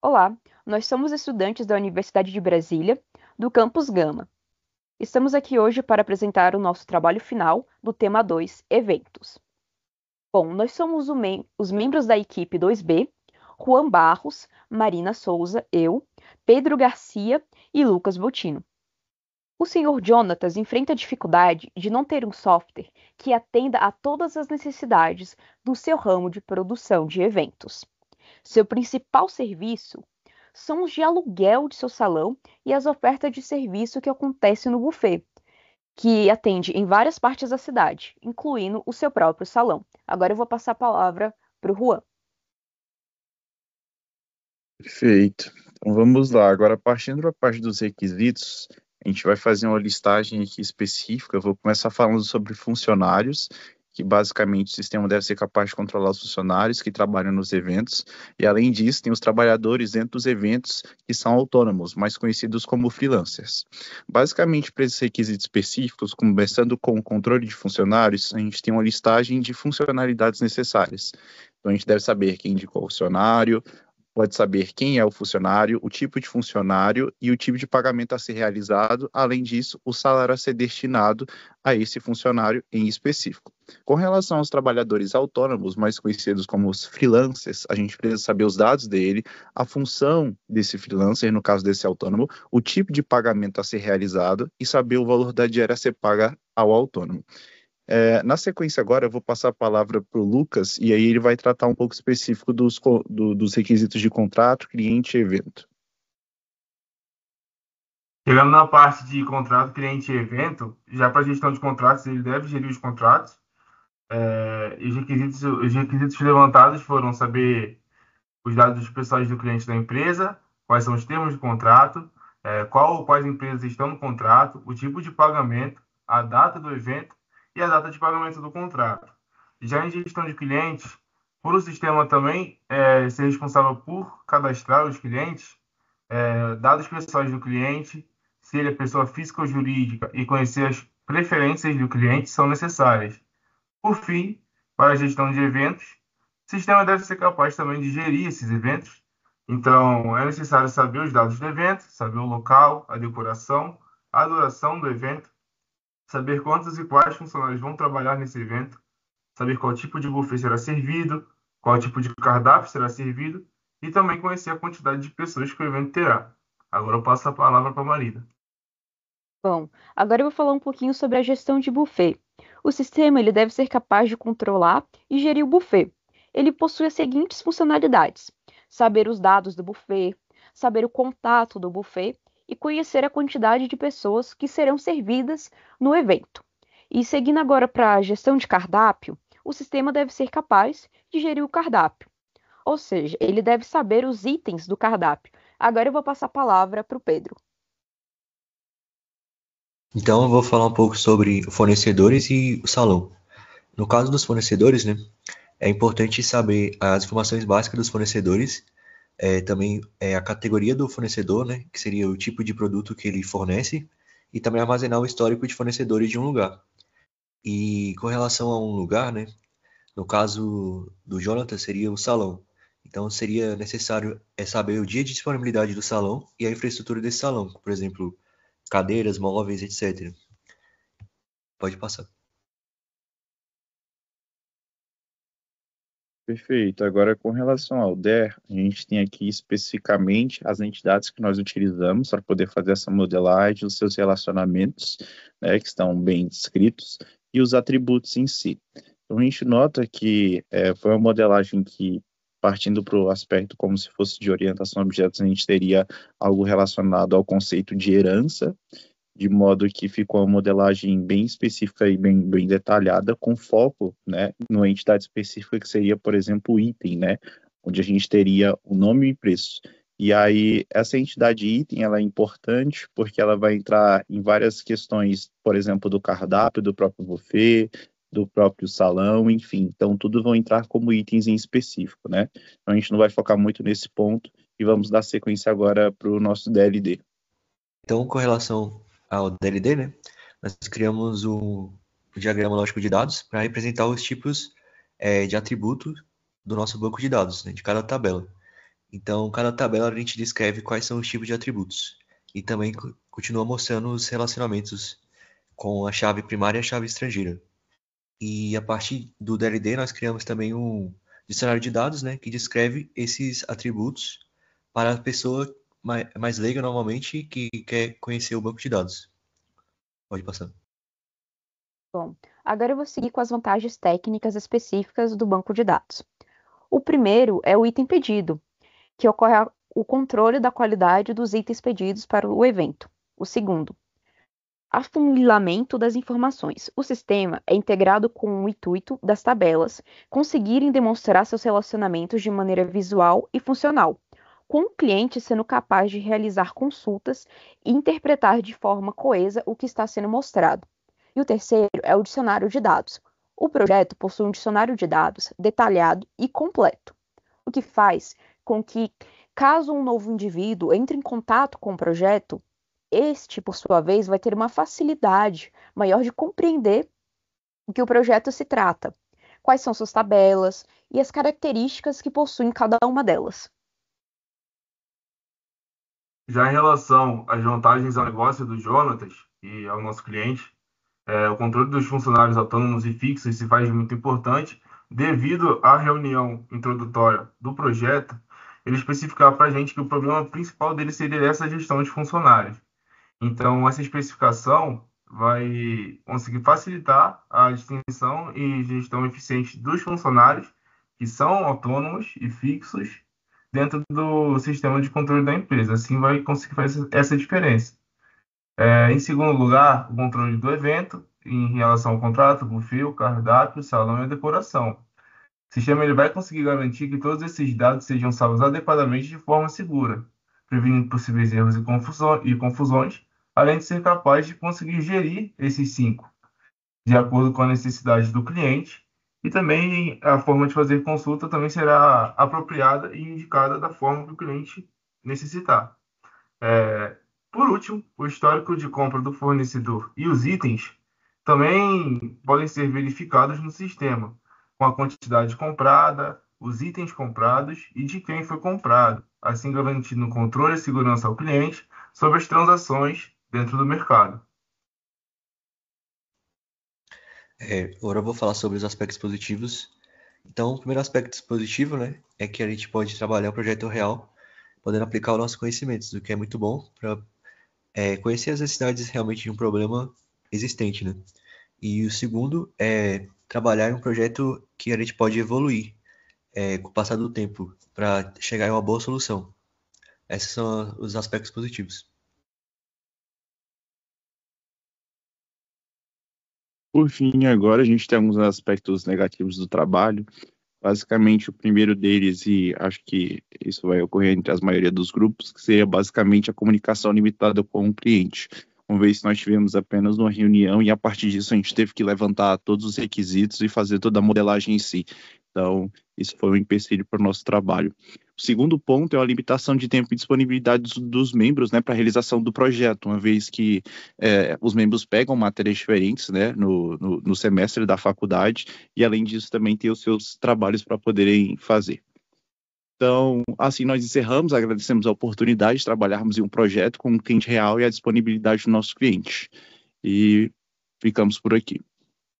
Olá, nós somos estudantes da Universidade de Brasília, do Campus Gama. Estamos aqui hoje para apresentar o nosso trabalho final do tema 2, Eventos. Bom, nós somos os membros da equipe 2B, Juan Barros, Marina Souza, eu, Pedro Garcia e Lucas Botino. O senhor Jonatas enfrenta a dificuldade de não ter um software que atenda a todas as necessidades do seu ramo de produção de eventos. Seu principal serviço são os de aluguel de seu salão e as ofertas de serviço que acontecem no buffet, que atende em várias partes da cidade, incluindo o seu próprio salão. Agora eu vou passar a palavra para o Juan. Perfeito. Então vamos lá. Agora, partindo da parte dos requisitos, a gente vai fazer uma listagem aqui específica. Eu vou começar falando sobre funcionários, que basicamente o sistema deve ser capaz de controlar os funcionários que trabalham nos eventos. E além disso, tem os trabalhadores dentro dos eventos que são autônomos, mais conhecidos como freelancers. Basicamente, para esses requisitos específicos, começando com o controle de funcionários, a gente tem uma listagem de funcionalidades necessárias. Então, a gente deve saber quem indicou o funcionário, pode saber quem é o funcionário, o tipo de funcionário e o tipo de pagamento a ser realizado. Além disso, o salário a ser destinado a esse funcionário em específico. Com relação aos trabalhadores autônomos, mais conhecidos como os freelancers, a gente precisa saber os dados dele, a função desse freelancer, no caso desse autônomo, o tipo de pagamento a ser realizado e saber o valor da diária a ser paga ao autônomo. Na sequência agora, eu vou passar a palavra para o Lucas, e aí ele vai tratar um pouco específico dos requisitos de contrato, cliente e evento. Chegando na parte de contrato, cliente e evento, já para a gestão de contratos, ele deve gerir os contratos. Os requisitos levantados foram saber os dados pessoais do cliente da empresa, quais são os termos de contrato, quais empresas estão no contrato, o tipo de pagamento, a data do evento e a data de pagamento do contrato. Já em gestão de clientes, por o sistema também ser responsável por cadastrar os clientes, dados pessoais do cliente, se ele é pessoa física ou jurídica, e conhecer as preferências do cliente são necessárias. Por fim, para a gestão de eventos, o sistema deve ser capaz também de gerir esses eventos. Então, é necessário saber os dados do evento, saber o local, a decoração, a duração do evento, saber quantos e quais funcionários vão trabalhar nesse evento, saber qual tipo de buffet será servido, qual tipo de cardápio será servido e também conhecer a quantidade de pessoas que o evento terá. Agora eu passo a palavra para a Marina. Bom, agora eu vou falar um pouquinho sobre a gestão de buffet. O sistema ele deve ser capaz de controlar e gerir o buffet. Ele possui as seguintes funcionalidades: saber os dados do buffet, saber o contato do buffet e conhecer a quantidade de pessoas que serão servidas no evento. E seguindo agora para a gestão de cardápio, o sistema deve ser capaz de gerir o cardápio, ou seja, ele deve saber os itens do cardápio. Agora eu vou passar a palavra para o Pedro. Então, eu vou falar um pouco sobre fornecedores e o salão. No caso dos fornecedores, né, é importante saber as informações básicas dos fornecedores, também a categoria do fornecedor, né, que seria o tipo de produto que ele fornece, e também armazenar o histórico de fornecedores de um lugar. E com relação a um lugar, né, no caso do Jonathan, seria o salão. Então, seria necessário saber o dia de disponibilidade do salão e a infraestrutura desse salão, por exemplo, cadeiras, móveis, etc. Pode passar. Perfeito. Agora, com relação ao DER, a gente tem aqui especificamente as entidades que nós utilizamos para poder fazer essa modelagem, os seus relacionamentos, né, que estão bem descritos, e os atributos em si. Então, a gente nota que foi uma modelagem que, partindo para o aspecto como se fosse de orientação a objetos, a gente teria algo relacionado ao conceito de herança, de modo que ficou uma modelagem bem específica e bem detalhada, com foco, né, numa entidade específica que seria, por exemplo, o item, né, onde a gente teria o nome e preço. E aí, essa entidade item, ela é importante porque ela vai entrar em várias questões, por exemplo, do cardápio, do próprio buffet, do próprio salão, enfim. Então, tudo vão entrar como itens em específico, né? Então, a gente não vai focar muito nesse ponto e vamos dar sequência agora para o nosso DLD. Então, com relação ao DLD, né, nós criamos o diagrama lógico de dados para representar os tipos de atributos do nosso banco de dados, né, de cada tabela. Então, cada tabela a gente descreve quais são os tipos de atributos e também continua mostrando os relacionamentos com a chave primária e a chave estrangeira. E a partir do DLD nós criamos também um dicionário de dados, né, que descreve esses atributos para a pessoa mais leiga normalmente que quer conhecer o banco de dados. Pode passar. Bom, agora eu vou seguir com as vantagens técnicas específicas do banco de dados. O primeiro é o item pedido, que ocorre o controle da qualidade dos itens pedidos para o evento. O segundo, afunilamento das informações. O sistema é integrado com o intuito das tabelas conseguirem demonstrar seus relacionamentos de maneira visual e funcional, com o cliente sendo capaz de realizar consultas e interpretar de forma coesa o que está sendo mostrado. E o terceiro é o dicionário de dados. O projeto possui um dicionário de dados detalhado e completo, o que faz com que, caso um novo indivíduo entre em contato com o projeto, este, por sua vez, vai ter uma facilidade maior de compreender o que o projeto se trata, quais são suas tabelas e as características que possuem cada uma delas. Já em relação às vantagens ao negócio do Jonatas e ao nosso cliente, o controle dos funcionários autônomos e fixos se faz muito importante devido à reunião introdutória do projeto. Ele especificava para a gente que o problema principal dele seria essa gestão de funcionários. Então, essa especificação vai conseguir facilitar a distinção e gestão eficiente dos funcionários que são autônomos e fixos dentro do sistema de controle da empresa. Assim, vai conseguir fazer essa diferença. Em segundo lugar, o controle do evento em relação ao contrato, buffet, o cardápio, o salão e a decoração. O sistema ele vai conseguir garantir que todos esses dados sejam salvos adequadamente de forma segura, prevenindo possíveis erros e confusões, além de ser capaz de conseguir gerir esses cinco, de acordo com a necessidade do cliente, e também a forma de fazer consulta também será apropriada e indicada da forma que o cliente necessitar. Por último, o histórico de compra do fornecedor e os itens também podem ser verificados no sistema, com a quantidade comprada, os itens comprados e de quem foi comprado, assim garantindo controle e segurança ao cliente sobre as transações dentro do mercado. Agora eu vou falar sobre os aspectos positivos. Então, o primeiro aspecto positivo, né, é que a gente pode trabalhar o projeto real, podendo aplicar os nossos conhecimentos, o que é muito bom para conhecer as necessidades realmente de um problema existente, né? E o segundo é trabalhar em um projeto que a gente pode evoluir com o passar do tempo para chegar em uma boa solução. Esses são os aspectos positivos. Por fim, agora a gente tem alguns aspectos negativos do trabalho. Basicamente, o primeiro deles, e acho que isso vai ocorrer entre a maioria dos grupos, que seria basicamente a comunicação limitada com o cliente. Uma vez que nós tivemos apenas uma reunião e a partir disso a gente teve que levantar todos os requisitos e fazer toda a modelagem em si. Então, isso foi um empecilho para o nosso trabalho. O segundo ponto é a limitação de tempo e disponibilidade dos membros, né, para a realização do projeto, uma vez que os membros pegam matérias diferentes, né, no semestre da faculdade e, além disso, também tem os seus trabalhos para poderem fazer. Então, assim nós encerramos, agradecemos a oportunidade de trabalharmos em um projeto com um cliente real e a disponibilidade do nosso cliente. E ficamos por aqui.